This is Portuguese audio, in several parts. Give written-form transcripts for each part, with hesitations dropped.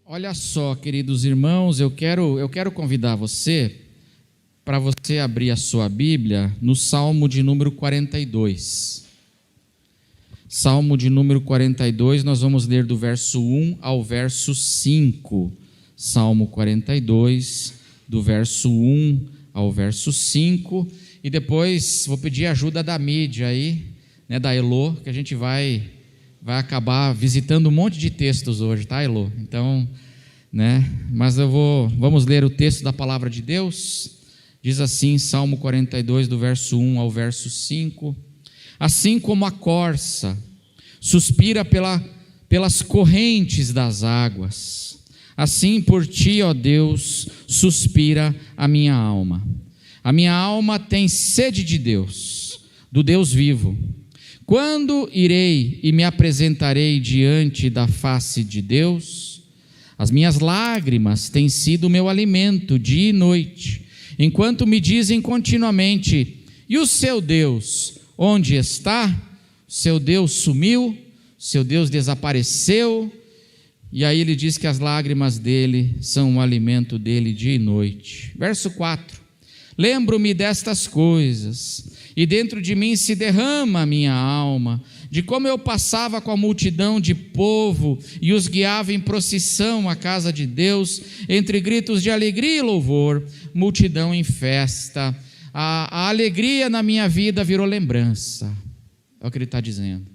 Olha só, queridos irmãos, eu quero convidar você para você abrir a sua Bíblia no Salmo de número 42. Salmo de número 42, nós vamos ler do verso 1 ao verso 5. Salmo 42, do verso 1 ao verso 5. E depois vou pedir ajuda da mídia aí, né, da Elô, que a gente vai acabar visitando um monte de textos hoje, tá, Elô? Então, né, mas vamos ler o texto da palavra de Deus. Diz assim, Salmo 42, do verso 1 ao verso 5. Assim como a corça suspira pelas correntes das águas, assim por ti, ó Deus, suspira a minha alma. A minha alma tem sede de Deus, do Deus vivo. Quando irei e me apresentarei diante da face de Deus? As minhas lágrimas têm sido o meu alimento dia e noite, enquanto me dizem continuamente: e o seu Deus, onde está? O seu Deus sumiu, o seu Deus desapareceu. E aí ele diz que as lágrimas dele são o alimento dele dia e noite. Verso 4: lembro-me destas coisas, e dentro de mim se derrama a minha alma, de como eu passava com a multidão de povo e os guiava em procissão à casa de Deus, entre gritos de alegria e louvor, multidão em festa. A alegria na minha vida virou lembrança, é o que ele está dizendo.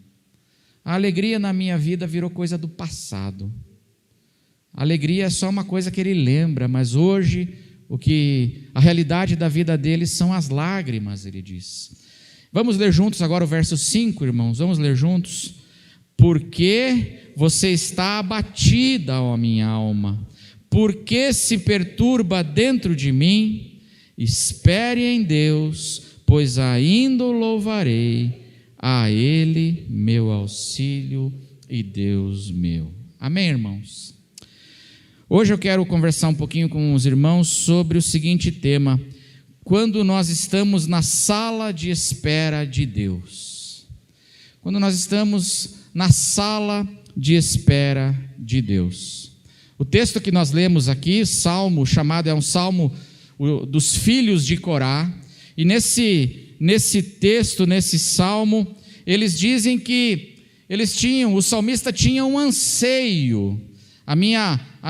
A alegria na minha vida virou coisa do passado. A alegria é só uma coisa que ele lembra, mas hoje a realidade da vida dele são as lágrimas, ele diz. Vamos ler juntos agora o verso 5, irmãos, vamos ler juntos. Porque você está abatida, ó minha alma, porque se perturba dentro de mim? Espere em Deus, pois ainda o louvarei, a Ele meu auxílio e Deus meu. Amém, irmãos? Hoje eu quero conversar um pouquinho com os irmãos sobre o seguinte tema: quando nós estamos na sala de espera de Deus. Quando nós estamos na sala de espera de Deus. O texto que nós lemos aqui, salmo chamado, é um salmo dos filhos de Corá, e nesse texto, nesse salmo, eles dizem que o salmista tinha um anseio. A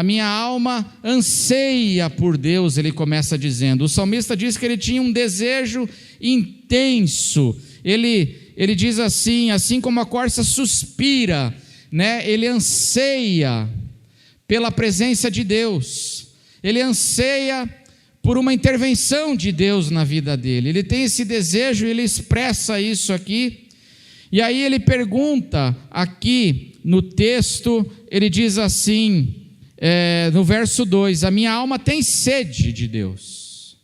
minha alma anseia por Deus, ele começa dizendo. O salmista diz que ele tinha um desejo intenso. Ele diz assim como a corça suspira, né? Ele anseia pela presença de Deus. Ele anseia por uma intervenção de Deus na vida dele. Ele tem esse desejo, ele expressa isso aqui. E aí ele pergunta aqui no texto, ele diz assim, no verso 2, a minha alma tem sede de Deus.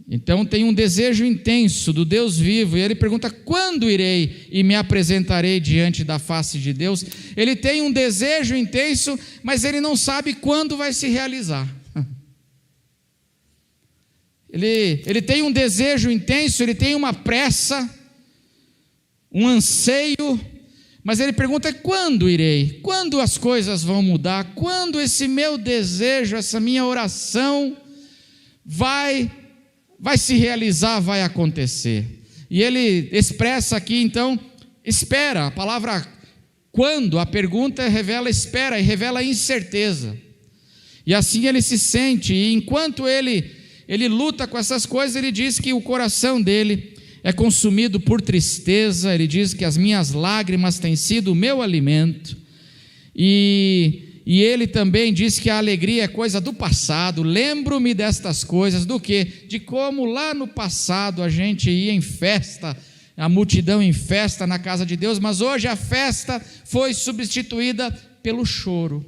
Então tem um desejo intenso do Deus vivo, e ele pergunta: quando irei e me apresentarei diante da face de Deus? Ele tem um desejo intenso, mas ele não sabe quando vai se realizar. Ele tem um desejo intenso, ele tem uma pressa, um anseio, mas ele pergunta: quando irei? Quando as coisas vão mudar? Quando esse meu desejo, essa minha oração vai se realizar, vai acontecer? E ele expressa aqui então, espera. A palavra quando, a pergunta revela espera e revela incerteza. E assim ele se sente, e enquanto ele luta com essas coisas, ele diz que o coração dele é consumido por tristeza. Ele diz que as minhas lágrimas têm sido o meu alimento, e ele também diz que a alegria é coisa do passado. Lembro-me destas coisas, do quê? De como lá no passado a gente ia em festa, a multidão em festa na casa de Deus, mas hoje a festa foi substituída pelo choro.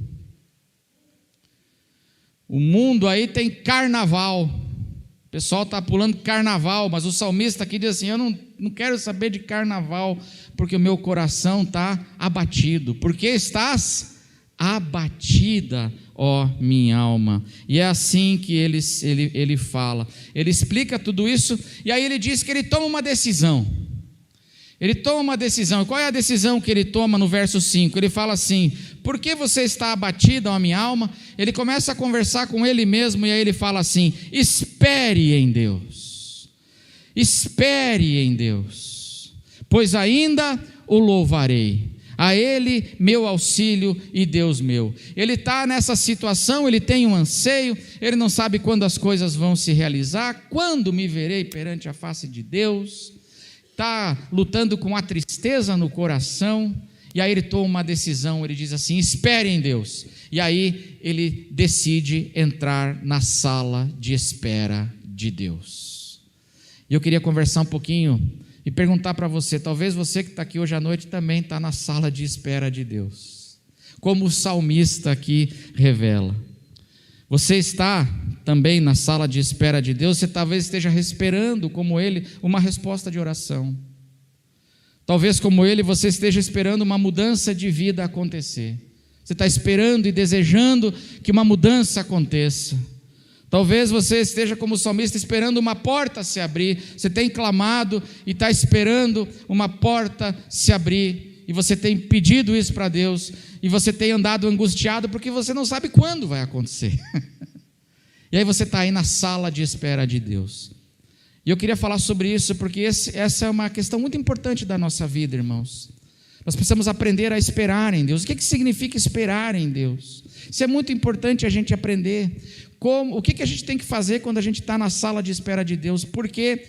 O mundo aí tem carnaval, o pessoal está pulando carnaval, mas o salmista aqui diz assim: eu não quero saber de carnaval, porque o meu coração está abatido. Porque estás abatida, ó minha alma. E é assim que ele fala. Ele explica tudo isso, e aí ele diz que ele toma uma decisão. Ele toma uma decisão. E qual é a decisão que ele toma no verso 5? Ele fala assim: por que você está abatido, a minha alma? Ele começa a conversar com ele mesmo, e aí ele fala assim: espere em Deus, espere em Deus, pois ainda o louvarei, a Ele meu auxílio e Deus meu. Ele está nessa situação, ele tem um anseio, ele não sabe quando as coisas vão se realizar, quando me verei perante a face de Deus. Está lutando com a tristeza no coração, e aí ele toma uma decisão, ele diz assim: espere em Deus, e aí ele decide entrar na sala de espera de Deus. E eu queria conversar um pouquinho e perguntar para você, talvez você que está aqui hoje à noite também está na sala de espera de Deus, como o salmista aqui revela. Você está também na sala de espera de Deus, você talvez esteja esperando, como ele, uma resposta de oração. Talvez, como ele, você esteja esperando uma mudança de vida acontecer. Você está esperando e desejando que uma mudança aconteça. Talvez você esteja como salmista esperando uma porta se abrir. Você tem clamado e está esperando uma porta se abrir. E você tem pedido isso para Deus. E você tem andado angustiado porque você não sabe quando vai acontecer. E aí você está aí na sala de espera de Deus. E eu queria falar sobre isso porque essa é uma questão muito importante da nossa vida, irmãos. Nós precisamos aprender a esperar em Deus. O que significa esperar em Deus? Isso é muito importante a gente aprender. O que a gente tem que fazer quando a gente está na sala de espera de Deus? Porque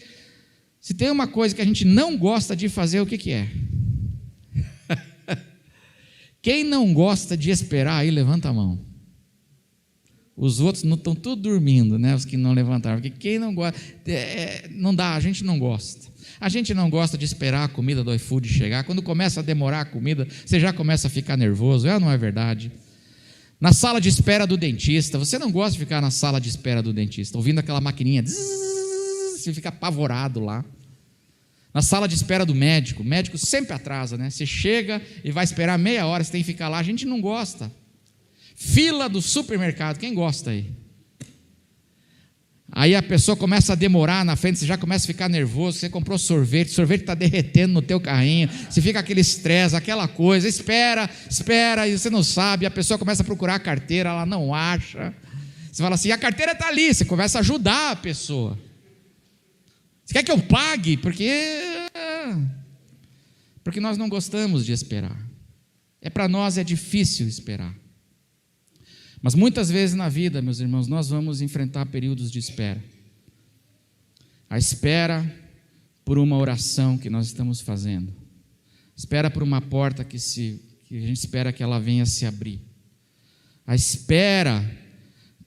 se tem uma coisa que a gente não gosta de fazer, o que é? Quem não gosta de esperar, aí levanta a mão. Os outros não estão tudo dormindo, né? Os que não levantaram, porque quem não gosta, não dá, a gente não gosta. A gente não gosta de esperar a comida do iFood chegar. Quando começa a demorar a comida, você já começa a ficar nervoso, não é verdade? Na sala de espera do dentista, você não gosta de ficar na sala de espera do dentista, ouvindo aquela maquininha, você fica apavorado lá. Na sala de espera do médico, o médico sempre atrasa, né? Você chega e vai esperar meia hora, você tem que ficar lá, a gente não gosta. Fila do supermercado, quem gosta aí? Aí a pessoa começa a demorar na frente, você já começa a ficar nervoso, você comprou sorvete, o sorvete está derretendo no teu carrinho, você fica aquele estresse, aquela coisa, espera, e você não sabe, a pessoa começa a procurar a carteira, ela não acha, você fala assim, a carteira está ali, você começa a ajudar a pessoa. Você quer que eu pague? Porque nós não gostamos de esperar. Para nós é difícil esperar. Mas muitas vezes na vida, meus irmãos, nós vamos enfrentar períodos de espera. A espera por uma oração que nós estamos fazendo. Espera por uma porta que a gente espera que ela venha se abrir. A espera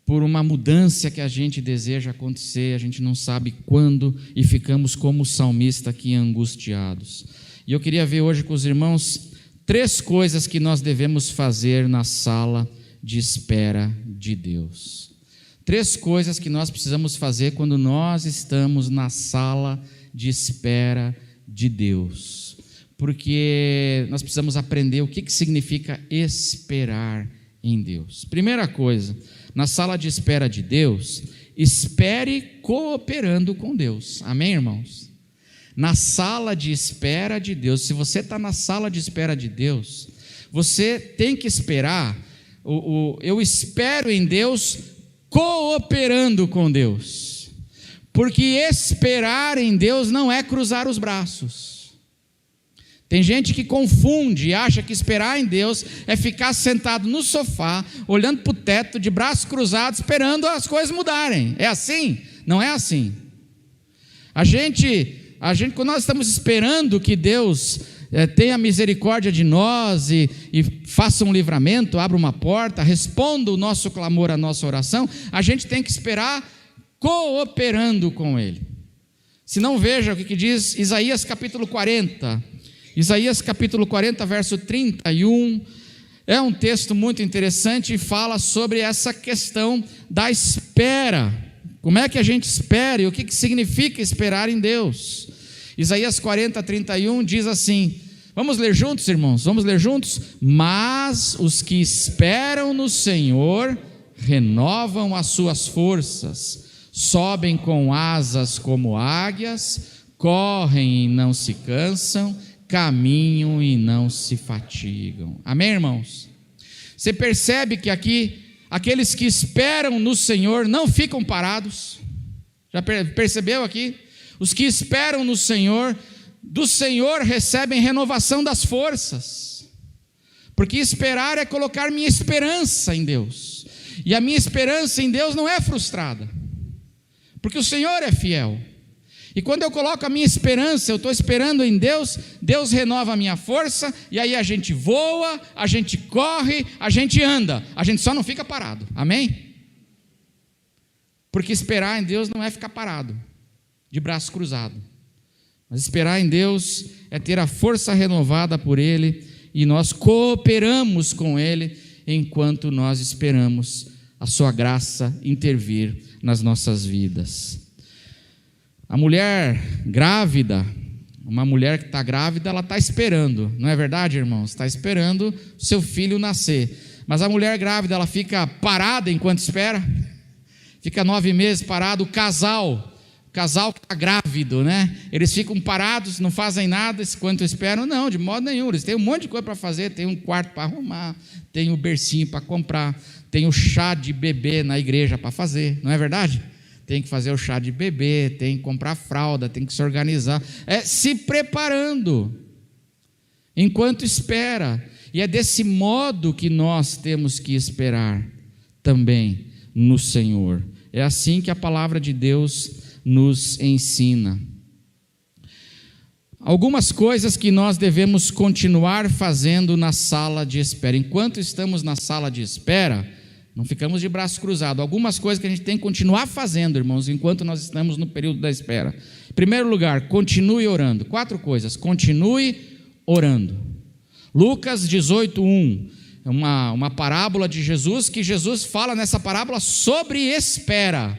por uma mudança que a gente deseja acontecer, a gente não sabe quando e ficamos como o salmista aqui angustiados. E eu queria ver hoje com os irmãos 3 coisas que nós devemos fazer na sala de espera de Deus. 3 coisas que nós precisamos fazer quando nós estamos na sala de espera de Deus. Porque nós precisamos aprender o que significa esperar em Deus. Primeira coisa, na sala de espera de Deus, espere cooperando com Deus. Amém, irmãos? Na sala de espera de Deus, se você está na sala de espera de Deus, você tem que esperar. Eu espero em Deus cooperando com Deus, porque esperar em Deus não é cruzar os braços. Tem gente que confunde e acha que esperar em Deus é ficar sentado no sofá, olhando para o teto, de braços cruzados, esperando as coisas mudarem. É assim? Não é assim. A gente, quando nós estamos esperando que Deus tenha misericórdia de nós e faça um livramento, abra uma porta, responda o nosso clamor, a nossa oração, a gente tem que esperar cooperando com Ele. Se não, veja o que diz Isaías capítulo 40. Isaías capítulo 40, verso 31, é um texto muito interessante e fala sobre essa questão da espera. Como é que a gente espera e o que significa esperar em Deus? Isaías 40, 31 diz assim, vamos ler juntos, irmãos? Vamos ler juntos? Mas os que esperam no Senhor renovam as suas forças, sobem com asas como águias, correm e não se cansam, caminham e não se fatigam. Amém, irmãos? Você percebe que aqui, aqueles que esperam no Senhor não ficam parados. Já percebeu aqui? Os que esperam no Senhor, do Senhor recebem renovação das forças. Porque esperar é colocar minha esperança em Deus. E a minha esperança em Deus não é frustrada. Porque o Senhor é fiel. E quando eu coloco a minha esperança, eu estou esperando em Deus, Deus renova a minha força, e aí a gente voa, a gente corre, a gente anda, a gente só não fica parado, amém? Porque esperar em Deus não é ficar parado, de braço cruzado, mas esperar em Deus é ter a força renovada por Ele, e nós cooperamos com Ele, enquanto nós esperamos a sua graça intervir nas nossas vidas. A mulher grávida, uma mulher que está grávida, ela está esperando, não é verdade, irmãos? Está esperando o seu filho nascer. Mas a mulher grávida, ela fica parada enquanto espera? Fica 9 meses parado. O casal que está grávido, né? Eles ficam parados, não fazem nada enquanto esperam? Não, de modo nenhum. Eles têm um monte de coisa para fazer, tem um quarto para arrumar, tem o bercinho para comprar, tem o chá de bebê na igreja para fazer, não é verdade? Tem que fazer o chá de bebê, tem que comprar fralda, tem que se organizar, se preparando, enquanto espera, e é desse modo que nós temos que esperar também no Senhor, é assim que a palavra de Deus nos ensina. Algumas coisas que nós devemos continuar fazendo na sala de espera, enquanto estamos na sala de espera, não ficamos de braço cruzado. Algumas coisas que a gente tem que continuar fazendo, irmãos, enquanto nós estamos no período da espera. Em primeiro lugar, continue orando. 4 coisas. Continue orando. Lucas 18:1 é uma parábola de Jesus, que Jesus fala nessa parábola sobre espera.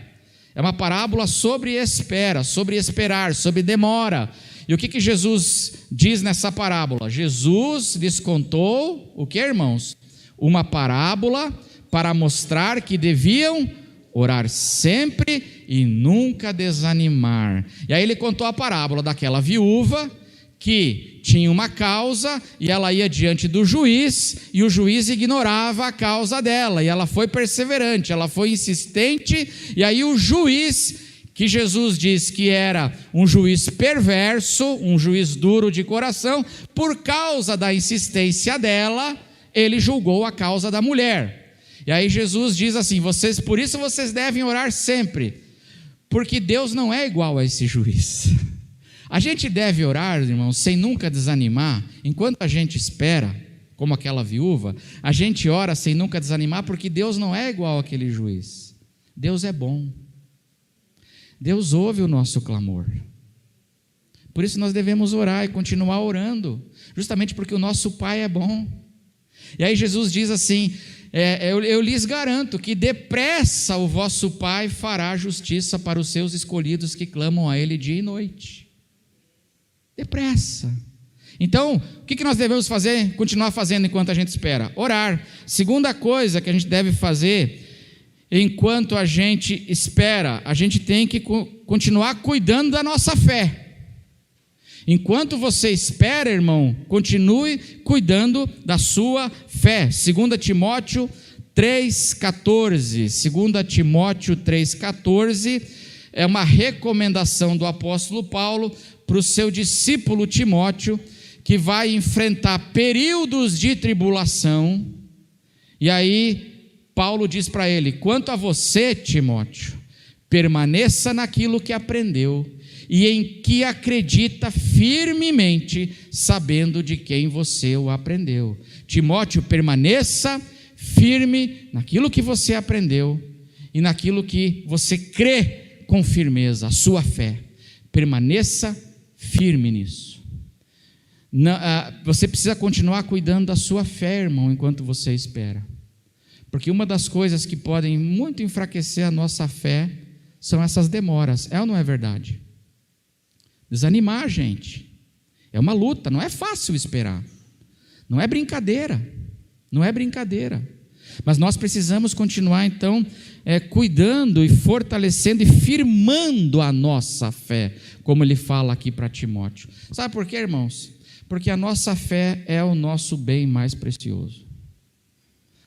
É uma parábola sobre espera, sobre esperar, sobre demora. E o que Jesus diz nessa parábola? Jesus lhes contou o que, irmãos? Uma parábola para mostrar que deviam orar sempre e nunca desanimar. E aí ele contou a parábola daquela viúva que tinha uma causa e ela ia diante do juiz, e o juiz ignorava a causa dela, e ela foi perseverante, ela foi insistente, e aí o juiz, que Jesus diz que era um juiz perverso, um juiz duro de coração, por causa da insistência dela, ele julgou a causa da mulher. E aí Jesus diz assim: por isso vocês devem orar sempre, porque Deus não é igual a esse juiz. A gente deve orar, irmãos, sem nunca desanimar, enquanto a gente espera, como aquela viúva, a gente ora sem nunca desanimar, porque Deus não é igual àquele juiz. Deus é bom. Deus ouve o nosso clamor. Por isso nós devemos orar e continuar orando, justamente porque o nosso Pai é bom. E aí Jesus diz assim: eu lhes garanto que depressa o vosso Pai fará justiça para os seus escolhidos que clamam a Ele dia e noite. Depressa. Então, o que nós devemos fazer, continuar fazendo enquanto a gente espera? Orar. Segunda coisa que a gente deve fazer enquanto a gente espera, a gente tem que continuar cuidando da nossa fé. Enquanto você espera, irmão, continue cuidando da sua fé. 2 Timóteo 3,14. 2 Timóteo 3,14 é uma recomendação do apóstolo Paulo para o seu discípulo Timóteo, que vai enfrentar períodos de tribulação. E aí Paulo diz para ele: quanto a você, Timóteo, permaneça naquilo que aprendeu e em que acredita firmemente, sabendo de quem você o aprendeu. Timóteo, permaneça firme naquilo que você aprendeu e naquilo que você crê com firmeza, a sua fé. Permaneça firme nisso. Você precisa continuar cuidando da sua fé, irmão, enquanto você espera. Porque uma das coisas que podem muito enfraquecer a nossa fé são essas demoras. É ou não é verdade? Desanimar, gente. É uma luta, não é fácil esperar. Não é brincadeira. Não é brincadeira. Mas nós precisamos continuar, então, cuidando e fortalecendo e firmando a nossa fé, como ele fala aqui para Timóteo. Sabe por quê, irmãos? Porque a nossa fé é o nosso bem mais precioso.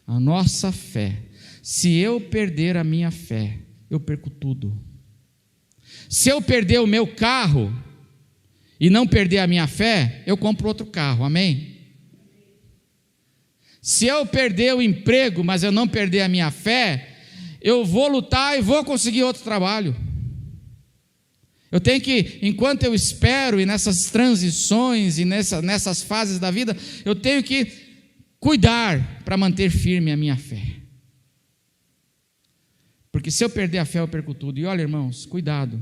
A nossa fé. Se eu perder a minha fé, eu perco tudo. Se eu perder o meu carro e não perder a minha fé, eu compro outro carro, amém? Se eu perder o emprego, mas eu não perder a minha fé, eu vou lutar e vou conseguir outro trabalho. Eu tenho que, enquanto eu espero, e nessas transições, e nessas fases da vida, eu tenho que cuidar para manter firme a minha fé. Porque se eu perder a fé, eu perco tudo. E olha, irmãos, cuidado.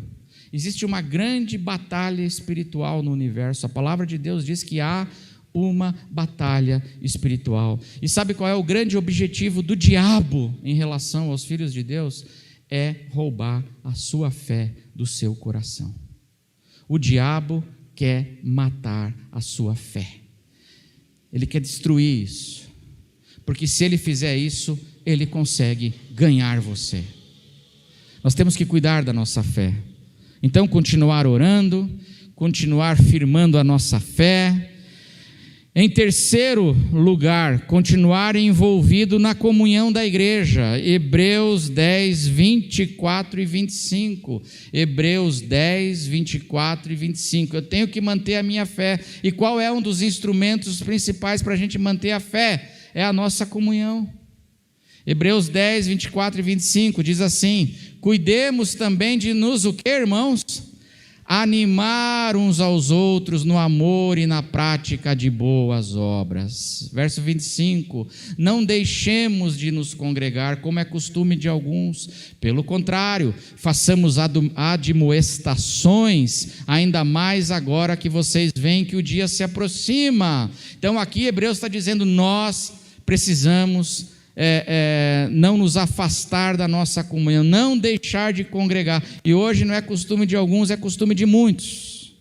Existe uma grande batalha espiritual no universo. A palavra de Deus diz que há uma batalha espiritual. E sabe qual é o grande objetivo do diabo em relação aos filhos de Deus? É roubar a sua fé do seu coração. O diabo quer matar a sua fé. Ele quer destruir isso. Porque se ele fizer isso, ele consegue ganhar você. Nós temos que cuidar da nossa fé. Então, continuar orando, continuar firmando a nossa fé. Em terceiro lugar, continuar envolvido na comunhão da igreja. Hebreus 10, 24 e 25. Hebreus 10, 24 e 25. Eu tenho que manter a minha fé. E qual é um dos instrumentos principais para a gente manter a fé? É a nossa comunhão. Hebreus 10, 24 e 25 diz assim: cuidemos também de nos, o que, irmãos? Animar uns aos outros no amor e na prática de boas obras. Verso 25: não deixemos de nos congregar, como é costume de alguns. Pelo contrário, façamos admoestações, ainda mais agora que vocês veem que o dia se aproxima. Então aqui Hebreus está dizendo, nós precisamos não nos afastar da nossa comunhão, não deixar de congregar. E hoje não é costume de alguns, é costume de muitos.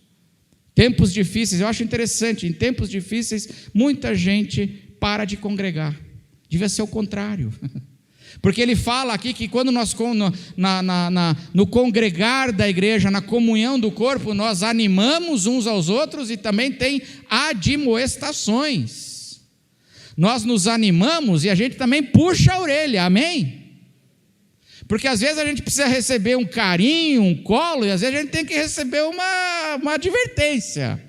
Tempos difíceis, eu acho interessante, em tempos difíceis muita gente para de congregar. Devia ser o contrário. Porque ele fala aqui que quando nós no congregar da igreja, na comunhão do corpo, nós animamos uns aos outros e também tem admoestações. Nós nos animamos e a gente também puxa a orelha, amém? Porque às vezes a gente precisa receber um carinho, um colo, e às vezes a gente tem que receber uma advertência.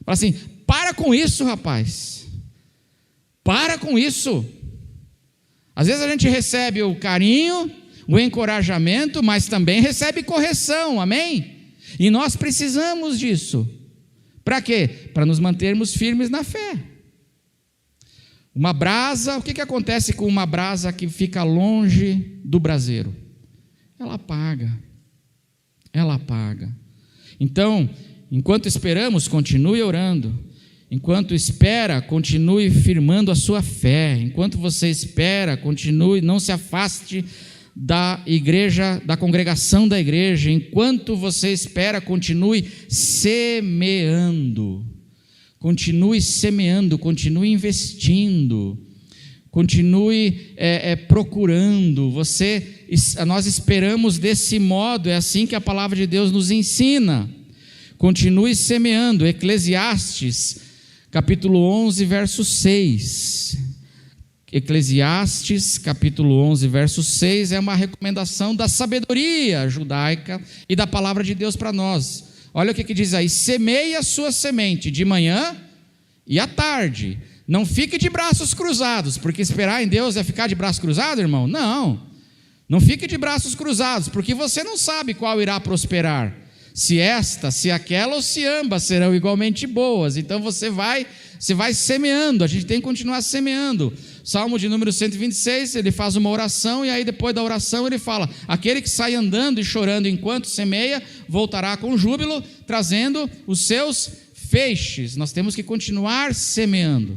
Fala assim, para com isso, rapaz. Para com isso. Às vezes a gente recebe o carinho, o encorajamento, mas também recebe correção, amém? E nós precisamos disso. Para quê? Para nos mantermos firmes na fé. Uma brasa, o que acontece com uma brasa que fica longe do braseiro? Ela apaga. Ela apaga. Então, enquanto esperamos, continue orando. Enquanto espera, continue firmando a sua fé. Enquanto você espera, continue, não se afaste da igreja, da congregação da igreja. Enquanto você espera, continue semeando. Continue semeando, continue investindo, continue procurando. Nós esperamos desse modo, é assim que a palavra de Deus nos ensina. Continue semeando. Eclesiastes, capítulo 11, verso 6. Eclesiastes, capítulo 11, verso 6, é uma recomendação da sabedoria judaica e da palavra de Deus para nós. Olha o que diz aí: semeie a sua semente de manhã e à tarde. Não fique de braços cruzados, porque esperar em Deus é ficar de braço cruzado, irmão? Não. Não fique de braços cruzados, porque você não sabe qual irá prosperar. Se esta, se aquela ou se ambas serão igualmente boas. Então você vai semeando, a gente tem que continuar semeando. Salmo de número 126, ele faz uma oração e aí depois da oração ele fala: aquele que sai andando e chorando enquanto semeia, voltará com júbilo, trazendo os seus feixes. Nós temos que continuar semeando.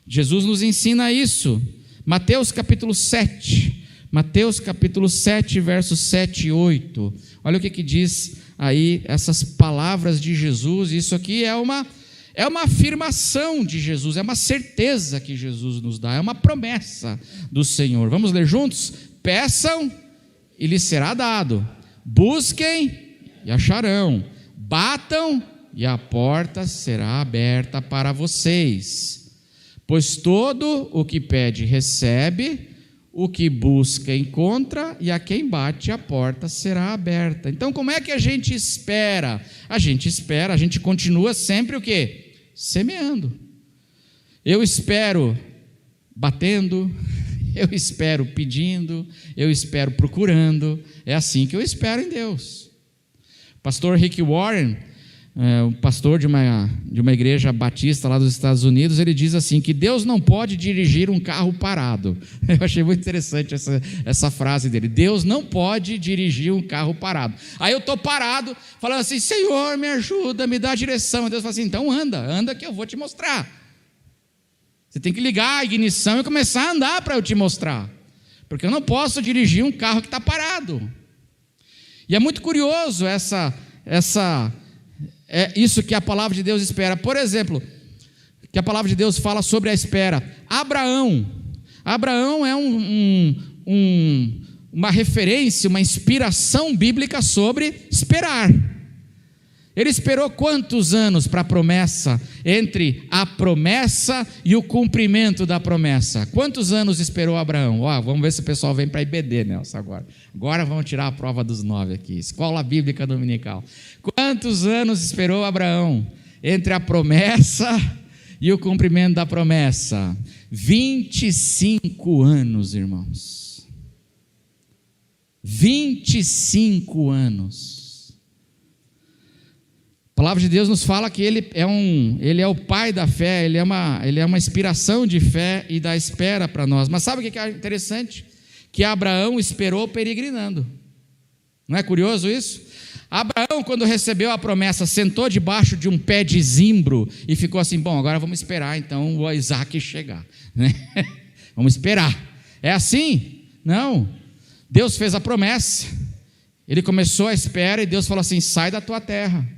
Jesus nos ensina isso. Mateus capítulo 7, versos 7 e 8. Olha o que diz aí essas palavras de Jesus. Isso aqui é uma afirmação de Jesus, é uma certeza que Jesus nos dá, é uma promessa do Senhor. Vamos ler juntos? Peçam e lhes será dado, busquem e acharão, batam e a porta será aberta para vocês. Pois todo o que pede recebe, o que busca encontra, e a quem bate a porta será aberta. Então como é que a gente espera? A gente continua sempre o quê? Semeando. Eu espero batendo, eu espero pedindo, eu espero procurando. É assim que eu espero em Deus. Pastor Rick Warren, um pastor de uma igreja batista lá dos Estados Unidos, ele diz assim, que Deus não pode dirigir um carro parado. Eu achei muito interessante essa frase dele. Deus não pode dirigir um carro parado. Aí eu estou parado, falando assim, Senhor, me ajuda, me dá a direção. Deus fala assim, então anda que eu vou te mostrar. Você tem que ligar a ignição e começar a andar para eu te mostrar. Porque eu não posso dirigir um carro que está parado. E é muito curioso isso que a palavra de Deus espera. Por exemplo, que a palavra de Deus fala sobre a espera. Abraão é uma referência, uma inspiração bíblica sobre esperar. Ele esperou quantos anos para a promessa, entre a promessa e o cumprimento da promessa? Quantos anos esperou Abraão? Vamos ver se o pessoal vem para a IBD, Nelson, agora. Agora vamos tirar a prova dos 9 aqui, Escola Bíblica Dominical. Quantos anos esperou Abraão entre a promessa e o cumprimento da promessa? 25 anos, irmãos. 25 anos. A palavra de Deus nos fala que ele é o pai da fé, ele é uma inspiração de fé e da espera para nós. Mas sabe o que é interessante? Que Abraão esperou peregrinando. Não é curioso isso? Abraão, quando recebeu a promessa, sentou debaixo de um pé de zimbro e ficou assim, bom, agora vamos esperar então o Isaac chegar, né? Vamos esperar. É assim? Não. Deus fez a promessa, ele começou a espera e Deus falou assim, sai da tua terra.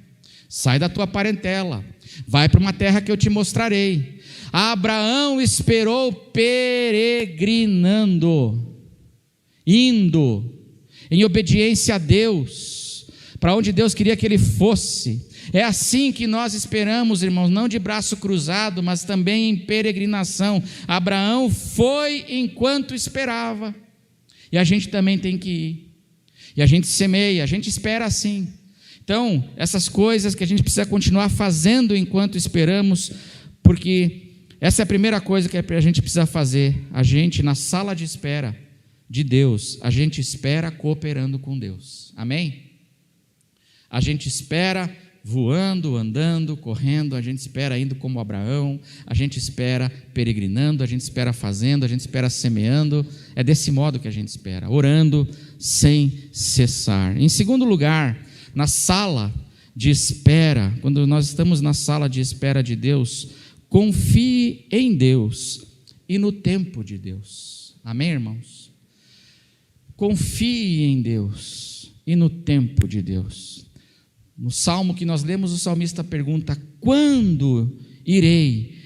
Sai da tua parentela, vai para uma terra que eu te mostrarei. Abraão esperou peregrinando, indo em obediência a Deus, para onde Deus queria que ele fosse. É assim que nós esperamos, irmãos, não de braço cruzado, mas também em peregrinação. Abraão foi enquanto esperava, e a gente também tem que ir, e a gente semeia, a gente espera assim. Então, essas coisas que a gente precisa continuar fazendo enquanto esperamos, porque essa é a primeira coisa que a gente precisa fazer. A gente, na sala de espera de Deus, a gente espera cooperando com Deus. Amém? A gente espera voando, andando, correndo, a gente espera indo como Abraão, a gente espera peregrinando, a gente espera fazendo, a gente espera semeando. É desse modo que a gente espera, orando sem cessar. Em segundo lugar, na sala de espera, quando nós estamos na sala de espera de Deus, confie em Deus e no tempo de Deus. Amém, irmãos? Confie em Deus e no tempo de Deus. No salmo que nós lemos, o salmista pergunta, quando irei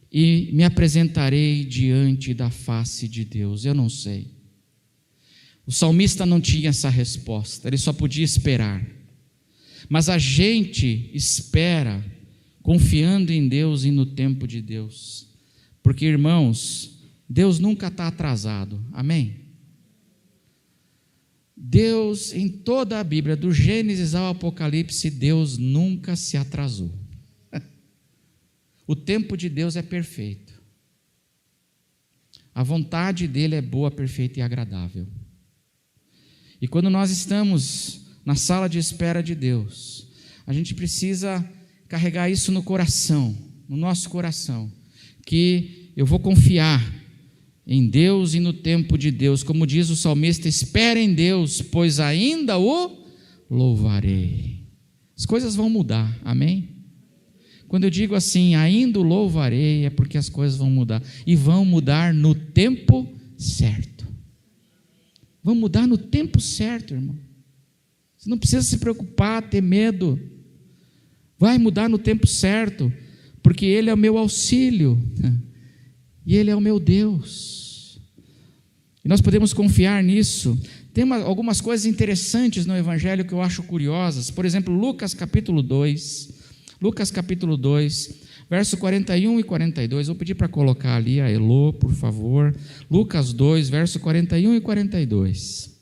e me apresentarei diante da face de Deus? Eu não sei. O salmista não tinha essa resposta, ele só podia esperar. Mas a gente espera confiando em Deus e no tempo de Deus, porque, irmãos, Deus nunca está atrasado, amém? Deus, em toda a Bíblia, do Gênesis ao Apocalipse, Deus nunca se atrasou. O tempo de Deus é perfeito, a vontade dele é boa, perfeita e agradável. E quando nós estamos na sala de espera de Deus, a gente precisa carregar isso no coração, no nosso coração, que eu vou confiar em Deus e no tempo de Deus, como diz o salmista, espera em Deus, pois ainda o louvarei. As coisas vão mudar, amém? Quando eu digo assim, ainda o louvarei, é porque as coisas vão mudar, e vão mudar no tempo certo. Vão mudar no tempo certo, irmão. Você não precisa se preocupar, ter medo. Vai mudar no tempo certo, porque Ele é o meu auxílio, e Ele é o meu Deus. E nós podemos confiar nisso. Tem algumas coisas interessantes no Evangelho que eu acho curiosas. Por exemplo, Lucas capítulo 2, Lucas capítulo 2, verso 41 e 42. Vou pedir para colocar ali a Elô, por favor. Lucas 2, verso 41 e 42.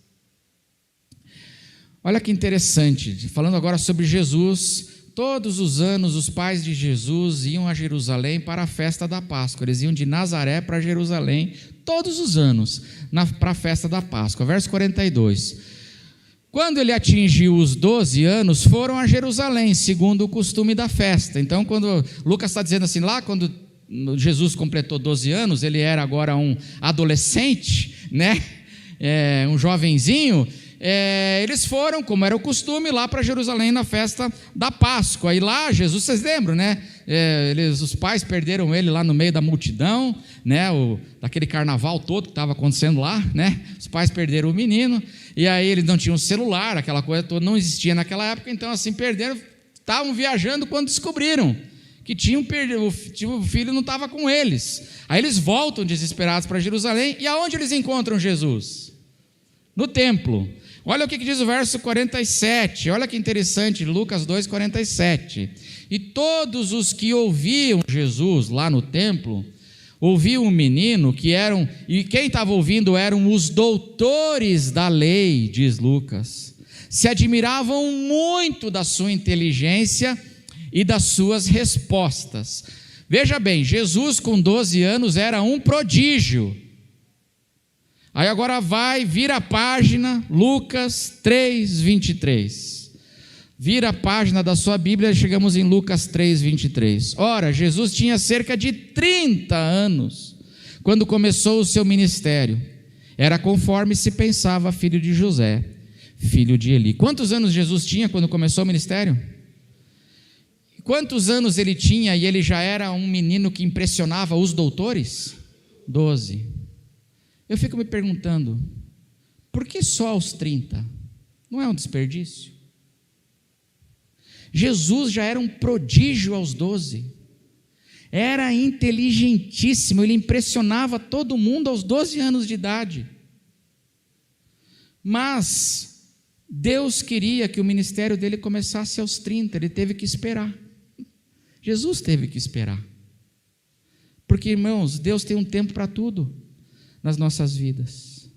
Olha que interessante, falando agora sobre Jesus. Todos os anos os pais de Jesus iam a Jerusalém para a festa da Páscoa. Eles iam de Nazaré para Jerusalém todos os anos para a festa da Páscoa. Verso 42. Quando ele atingiu os 12 anos, foram a Jerusalém, segundo o costume da festa. Então, quando Lucas está dizendo assim, lá quando Jesus completou 12 anos, ele era agora um adolescente, né? Um jovenzinho. Eles foram, como era o costume, lá para Jerusalém na festa da Páscoa. E lá, Jesus, vocês lembram, né? Os pais perderam ele lá no meio da multidão, né? Daquele carnaval todo que estava acontecendo lá, né? Os pais perderam o menino, e aí eles não tinham celular, aquela coisa toda não existia naquela época, então assim, perderam, estavam viajando quando descobriram que tinham perdido, o filho não estava com eles. Aí eles voltam desesperados para Jerusalém, e aonde eles encontram Jesus? No templo. Olha o que diz o verso 47, olha que interessante, Lucas 2, 47. E todos os que ouviam Jesus lá no templo, ouviam um menino e quem estava ouvindo eram os doutores da lei, diz Lucas, se admiravam muito da sua inteligência e das suas respostas. Veja bem, Jesus com 12 anos era um prodígio. Aí agora vira a página, Lucas 3, 23. Vira a página da sua Bíblia, chegamos em Lucas 3, 23. Ora, Jesus tinha cerca de 30 anos, quando começou o seu ministério. Era conforme se pensava, filho de José, filho de Eli. Quantos anos Jesus tinha quando começou o ministério? Quantos anos ele tinha e ele já era um menino que impressionava os doutores? 12. Eu fico me perguntando, por que só aos 30? Não é um desperdício? Jesus já era um prodígio aos 12, era inteligentíssimo, ele impressionava todo mundo aos 12 anos de idade. Mas Deus queria que o ministério dele começasse aos 30, ele teve que esperar. Jesus teve que esperar. Porque, irmãos, Deus tem um tempo para tudo nas nossas vidas.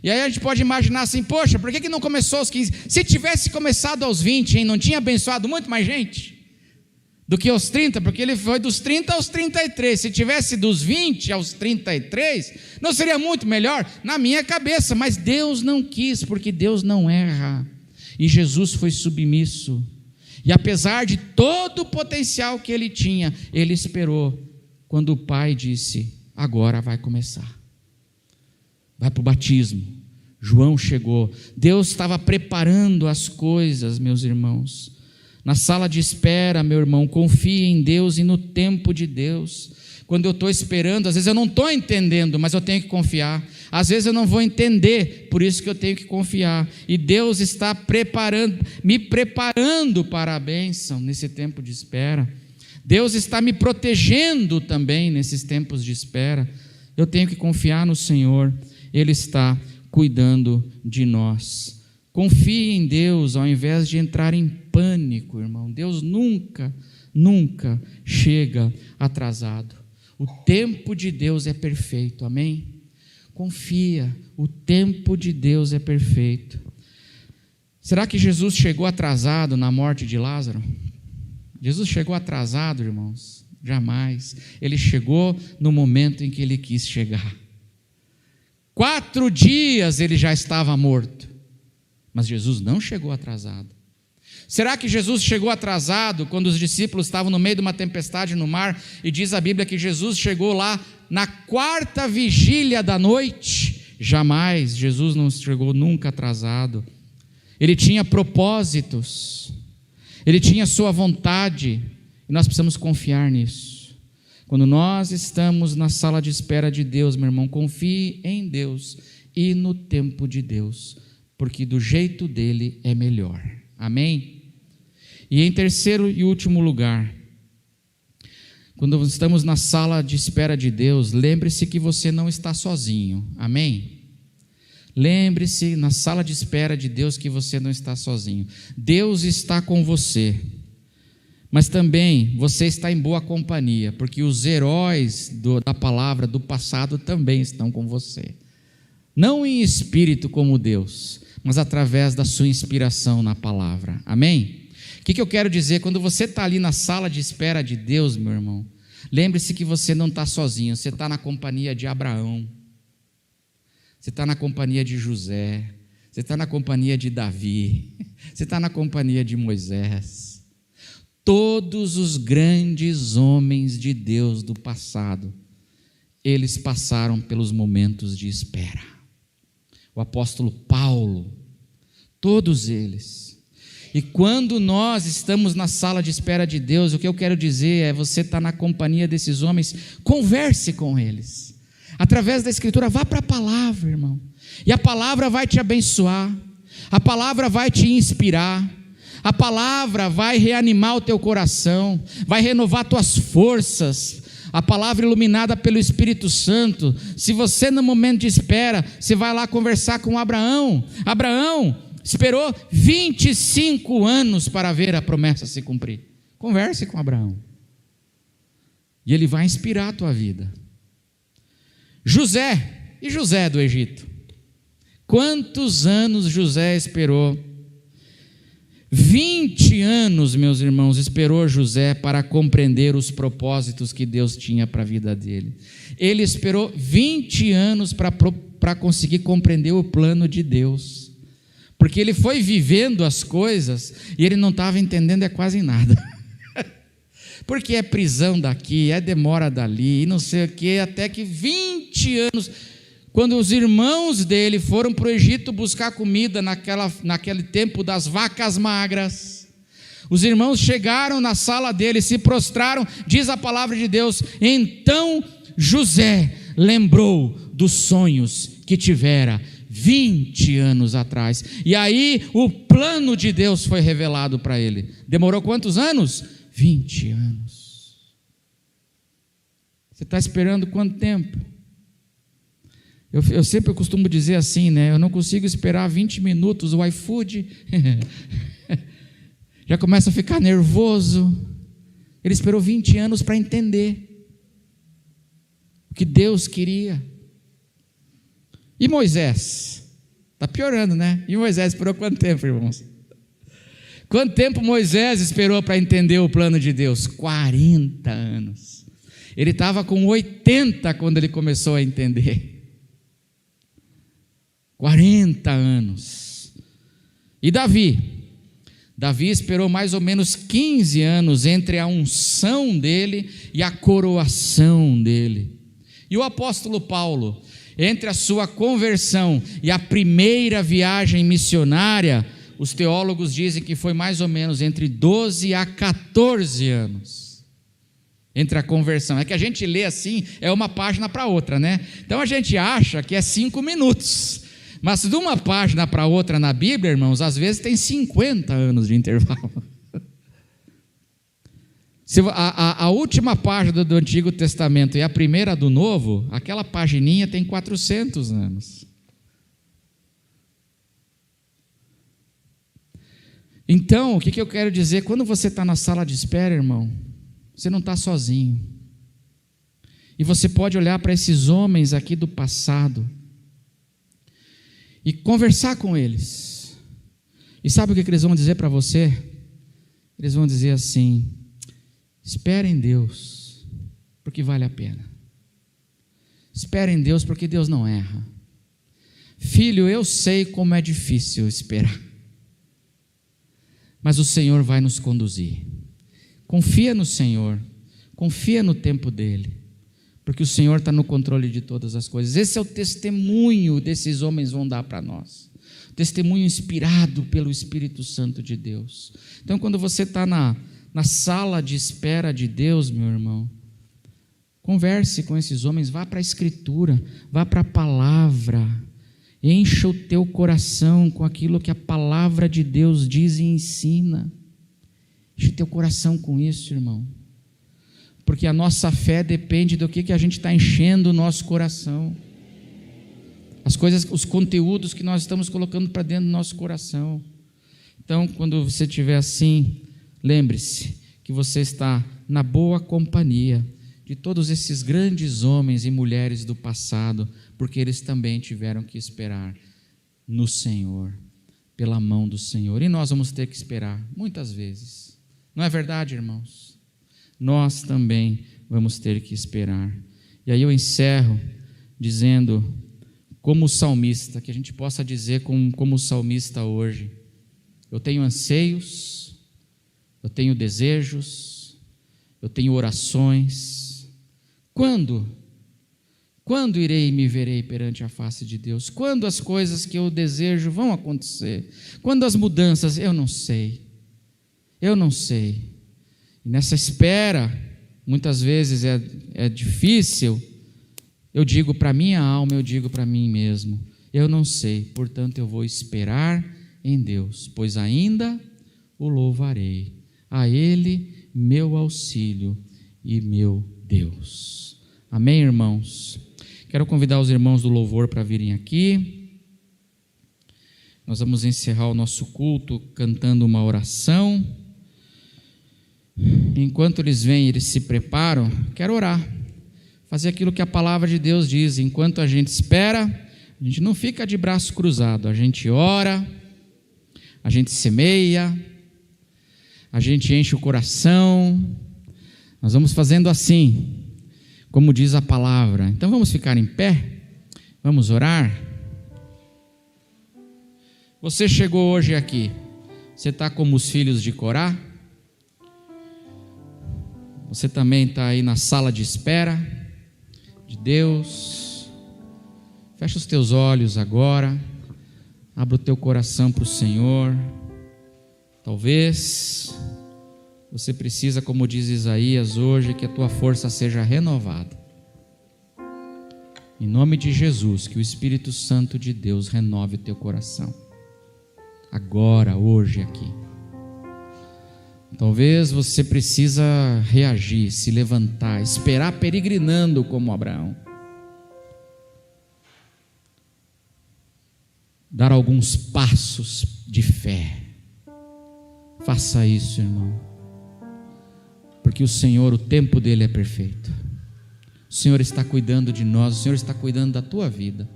E aí a gente pode imaginar assim, poxa, por que não começou aos 15? Se tivesse começado aos 20, hein, não tinha abençoado muito mais gente do que aos 30, porque ele foi dos 30 aos 33, se tivesse dos 20 aos 33, não seria muito melhor? Na minha cabeça, mas Deus não quis, porque Deus não erra, e Jesus foi submisso, e apesar de todo o potencial que ele tinha, ele esperou, quando o pai disse, agora vai começar. Vai para o batismo. João chegou. Deus estava preparando as coisas, meus irmãos. Na sala de espera, meu irmão, confie em Deus e no tempo de Deus. Quando eu estou esperando, às vezes eu não estou entendendo, mas eu tenho que confiar. Às vezes eu não vou entender, por isso que eu tenho que confiar. E Deus está me preparando para a bênção nesse tempo de espera. Deus está me protegendo também nesses tempos de espera. Eu tenho que confiar no Senhor. Ele está cuidando de nós. Confie em Deus ao invés de entrar em pânico, irmão. Deus nunca chega atrasado. O tempo de Deus é perfeito, amém? Confia, o tempo de Deus é perfeito. Será que Jesus chegou atrasado na morte de Lázaro? Jesus chegou atrasado, irmãos? Jamais. Ele chegou no momento em que ele quis chegar. 4 dias ele já estava morto, mas Jesus não chegou atrasado. Será que Jesus chegou atrasado quando os discípulos estavam no meio de uma tempestade no mar, e diz a Bíblia que Jesus chegou lá na 4ª vigília da noite? Jamais, Jesus não chegou nunca atrasado. Ele tinha propósitos, ele tinha sua vontade, e nós precisamos confiar nisso. Quando nós estamos na sala de espera de Deus, meu irmão, confie em Deus e no tempo de Deus, porque do jeito dele é melhor. Amém? E em terceiro e último lugar, quando estamos na sala de espera de Deus, lembre-se que você não está sozinho. Amém? Lembre-se na sala de espera de Deus que você não está sozinho. Deus está com você. Mas também você está em boa companhia, porque os heróis da palavra do passado também estão com você. Não em espírito como Deus, mas através da sua inspiração na palavra. Amém? O que eu quero dizer? Quando você está ali na sala de espera de Deus, meu irmão, lembre-se que você não está sozinho, você está na companhia de Abraão, você está na companhia de José, você está na companhia de Davi, você está na companhia de Moisés. Todos os grandes homens de Deus do passado, eles passaram pelos momentos de espera. O apóstolo Paulo, todos eles. E quando nós estamos na sala de espera de Deus, o que eu quero dizer é, você está na companhia desses homens, converse com eles. Através da Escritura, vá para a palavra, irmão. E a palavra vai te abençoar, a palavra vai te inspirar, a palavra vai reanimar o teu coração, vai renovar tuas forças. A palavra iluminada pelo Espírito Santo. Se você no momento de espera, você vai lá conversar com Abraão. Abraão esperou 25 anos para ver a promessa se cumprir. Converse com Abraão. E ele vai inspirar a tua vida. José, e José do Egito? Quantos anos José esperou? 20 anos, meus irmãos, esperou José para compreender os propósitos que Deus tinha para a vida dele. Ele esperou 20 anos para conseguir compreender o plano de Deus, porque ele foi vivendo as coisas e ele não estava entendendo quase nada, porque é prisão daqui, é demora dali, e não sei o que, até que 20 anos... Quando os irmãos dele foram para o Egito buscar comida naquele tempo das vacas magras, os irmãos chegaram na sala dele, se prostraram, diz a palavra de Deus, então José lembrou dos sonhos que tivera 20 anos atrás, e aí o plano de Deus foi revelado para ele. Demorou quantos anos? 20 anos. Você está esperando quanto tempo? Eu sempre costumo dizer assim, né? Eu não consigo esperar 20 minutos, o iFood já começa a ficar nervoso. Ele esperou 20 anos para entender o que Deus queria. E Moisés? Está piorando, né? E Moisés esperou quanto tempo, irmãos? Quanto tempo Moisés esperou para entender o plano de Deus? 40 anos. Ele estava com 80 quando ele começou a entender. 40 anos. E Davi esperou mais ou menos 15 anos entre a unção dele e a coroação dele. E o apóstolo Paulo, entre a sua conversão e a primeira viagem missionária, os teólogos dizem que foi mais ou menos entre 12 a 14 anos. Entre a conversão. É que a gente lê assim, é uma página para outra, né? Então a gente acha que é 5 minutos. Mas de uma página para outra na Bíblia, irmãos, às vezes tem 50 anos de intervalo. Se a última página do Antigo Testamento e a primeira do Novo, aquela pagininha tem 400 anos. Então, o que eu quero dizer? Quando você está na sala de espera, irmão, você não está sozinho. E você pode olhar para esses homens aqui do passado e conversar com eles. E sabe o que eles vão dizer para você? Eles vão dizer assim: espere em Deus, porque vale a pena. Espere em Deus, porque Deus não erra. Filho, eu sei como é difícil esperar, mas o Senhor vai nos conduzir. Confia no Senhor, confia no tempo dEle, porque o Senhor está no controle de todas as coisas. Esse é o testemunho desses homens vão dar para nós, testemunho inspirado pelo Espírito Santo de Deus. Então, quando você está na sala de espera de Deus, meu irmão, converse com esses homens, vá para a Escritura, vá para a palavra, encha o teu coração com aquilo que a palavra de Deus diz e ensina. Enche o teu coração com isso, irmão, porque a nossa fé depende do que a gente está enchendo o nosso coração, as coisas, os conteúdos que nós estamos colocando para dentro do nosso coração. Então, quando você estiver assim, lembre-se que que você está na boa companhia de todos esses grandes homens e mulheres do passado, porque eles também tiveram que esperar no Senhor, pela mão do Senhor. E nós vamos ter que esperar muitas vezes. Não é verdade, irmãos? Nós também vamos ter que esperar. E aí eu encerro dizendo, como salmista, que a gente possa dizer como salmista hoje: eu tenho anseios, eu tenho desejos, eu tenho orações. Quando irei e me verei perante a face de Deus? Quando as coisas que eu desejo vão acontecer? Quando as mudanças? Eu não sei. E nessa espera, muitas vezes é difícil. Eu digo para minha alma, eu digo para mim mesmo: eu não sei, portanto eu vou esperar em Deus, pois ainda o louvarei, a Ele meu auxílio e meu Deus. Amém, irmãos? Quero convidar os irmãos do louvor para virem aqui. Nós vamos encerrar o nosso culto cantando uma oração. Enquanto eles vêm, eles se preparam, quero orar, fazer aquilo que a palavra de Deus diz. Enquanto a gente espera, a gente não fica de braço cruzado, a gente ora, a gente semeia, a gente enche o coração. Nós vamos fazendo assim, como diz a palavra. Então vamos ficar em pé, vamos orar. Você chegou hoje aqui, você está como os filhos de Corá? Você também está aí na sala de espera de Deus? Fecha os teus olhos agora, abra o teu coração para o Senhor. Talvez você precisa, como diz Isaías hoje, que a tua força seja renovada. Em nome de Jesus, que o Espírito Santo de Deus renove o teu coração. Agora, hoje, aqui. Talvez você precisa reagir, se levantar, esperar peregrinando como Abraão. Dar alguns passos de fé. Faça isso, irmão. Porque o Senhor, o tempo dele é perfeito. O Senhor está cuidando de nós, o Senhor está cuidando da tua vida.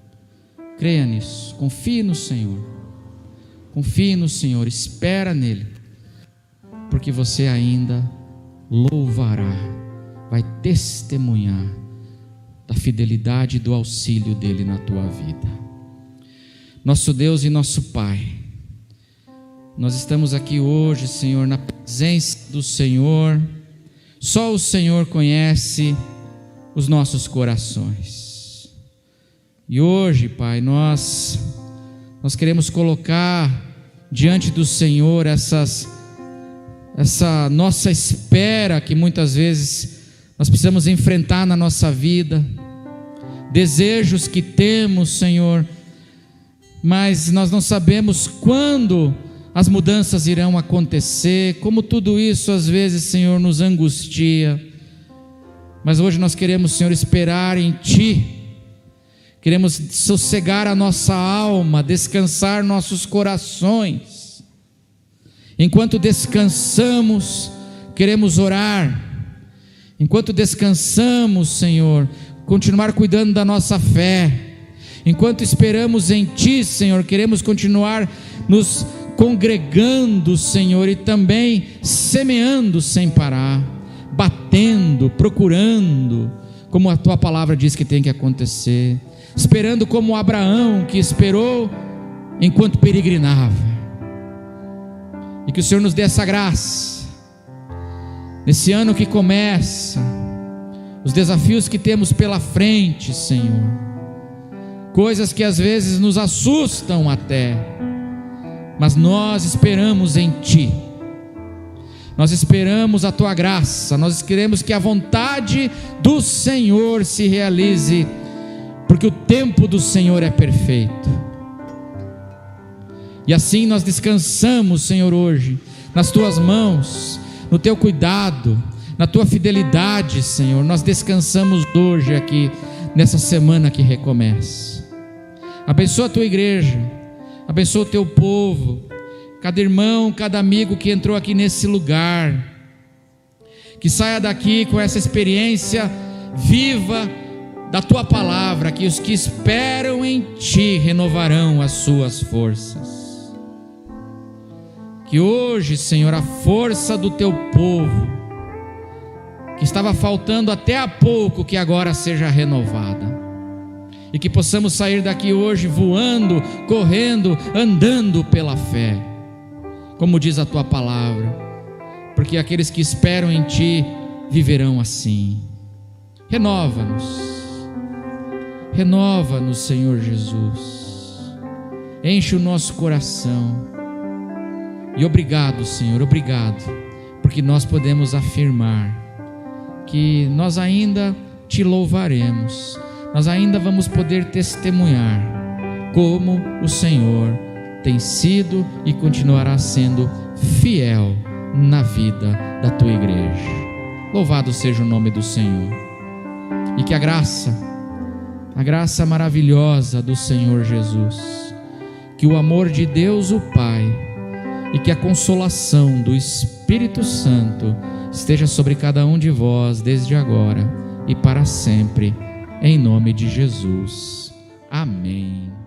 Creia nisso, confie no Senhor. Confie no Senhor, espera nele. Porque você ainda louvará, vai testemunhar da fidelidade e do auxílio dele na tua vida. Nosso Deus e nosso Pai, nós estamos aqui hoje, Senhor, na presença do Senhor. Só o Senhor conhece os nossos corações. E hoje, Pai, nós queremos colocar diante do Senhor essa nossa espera que muitas vezes nós precisamos enfrentar na nossa vida, desejos que temos, Senhor, mas nós não sabemos quando as mudanças irão acontecer, como tudo isso às vezes, Senhor, nos angustia. Mas hoje nós queremos, Senhor, esperar em Ti, queremos sossegar a nossa alma, descansar nossos corações. Enquanto descansamos, queremos orar. Enquanto descansamos, Senhor, continuar cuidando da nossa fé. Enquanto esperamos em Ti, Senhor, queremos continuar nos congregando, Senhor, e também semeando sem parar, batendo, procurando, como a Tua palavra diz que tem que acontecer, esperando como Abraão, que esperou enquanto peregrinava. E que o Senhor nos dê essa graça, nesse ano que começa, os desafios que temos pela frente, Senhor, coisas que às vezes nos assustam até, mas nós esperamos em Ti, nós esperamos a Tua graça, nós queremos que a vontade do Senhor se realize, porque o tempo do Senhor é perfeito. E assim nós descansamos, Senhor, hoje, nas Tuas mãos, no Teu cuidado, na Tua fidelidade, Senhor. Nós descansamos hoje aqui, nessa semana que recomeça. Abençoa a Tua igreja, abençoa o Teu povo, cada irmão, cada amigo que entrou aqui nesse lugar. que saia daqui com essa experiência viva da Tua palavra, que os que esperam em Ti renovarão as suas forças. Que hoje, Senhor, a força do Teu povo, que estava faltando até há pouco, que agora seja renovada. E que possamos sair daqui hoje voando, correndo, andando pela fé, como diz a Tua palavra, porque aqueles que esperam em Ti viverão assim. Renova-nos, Senhor Jesus, enche o nosso coração, e obrigado, Senhor, obrigado, porque nós podemos afirmar que nós ainda Te louvaremos, nós ainda vamos poder testemunhar como o Senhor tem sido e continuará sendo fiel na vida da Tua igreja. Louvado seja o nome do Senhor, e que a graça maravilhosa do Senhor Jesus, que o amor de Deus o Pai e que a consolação do Espírito Santo esteja sobre cada um de vós desde agora e para sempre, em nome de Jesus. Amém.